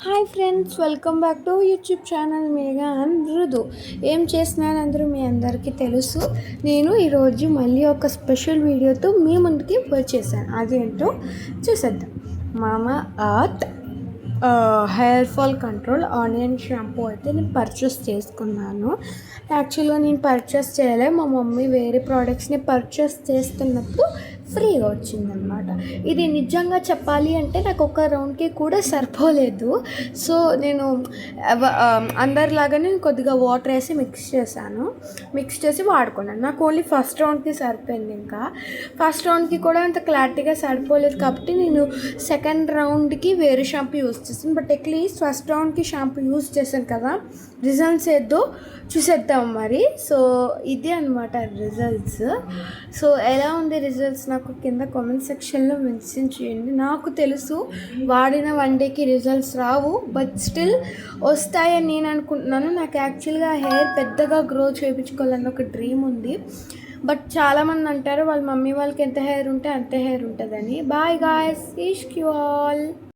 Hi friends, welcome back to YouTube channel Megha and మృదు. ఏం చేస్తున్నాను అందరూ మీ అందరికీ తెలుసు. నేను ఈరోజు మళ్ళీ ఒక స్పెషల్ వీడియోతో మీ ముందుకి వచ్చేసాను. అదేంటో చూసేద్దాం. మామా earth hair fall control onion shampoo అయితే నేను పర్చేస్ చేసుకున్నాను. యాక్చువల్గా నేను పర్చేస్ చేయలే, మా మమ్మీ వేరే ప్రోడక్ట్స్ని పర్చేస్ చేస్తున్నప్పుడు ఫ్రీగా వచ్చిందనమాట. ఇది నిజంగా చెప్పాలి అంటే నాకు ఒక రౌండ్కి కూడా సరిపోలేదు. సో నేను అందరిలాగా నేను కొద్దిగా వాటర్ వేసి మిక్స్ చేసి వాడుకున్నాను. నాకు ఓన్లీ ఫస్ట్ రౌండ్కి సరిపోయింది. ఇంకా ఫస్ట్ రౌండ్కి కూడా అంత క్లారిటీగా సరిపోలేదు కాబట్టి నేను సెకండ్ రౌండ్కి వేరే షాంపూ యూస్ చేస్తాను. బట్ అట్లీస్ట్ ఫస్ట్ రౌండ్కి షాంపూ యూస్ చేశాను కదా, రిజల్ట్స్ ఏదో చూసేద్దాం మరి. సో ఇది అనమాట రిజల్ట్స్. సో ఎలా ఉంది రిజల్ట్స్ నాకు కింద కామెంట్ సెక్షన్లో మెన్షన్ చేయండి. నాకు తెలుసు వాడిన 1 డేకి రిజల్ట్స్ రావు, బట్ స్టిల్ వస్తాయని నేను అనుకుంటున్నాను. నాకు యాక్చువల్గా హెయిర్ పెద్దగా గ్రో చేయించుకోవాలని ఒక డ్రీమ్ ఉంది. బట్ చాలామంది అంటారు వాళ్ళ మమ్మీ వాళ్ళకి ఎంత హెయిర్ ఉంటే అంతే హెయిర్ ఉంటుందని. Bye guys, wish you all.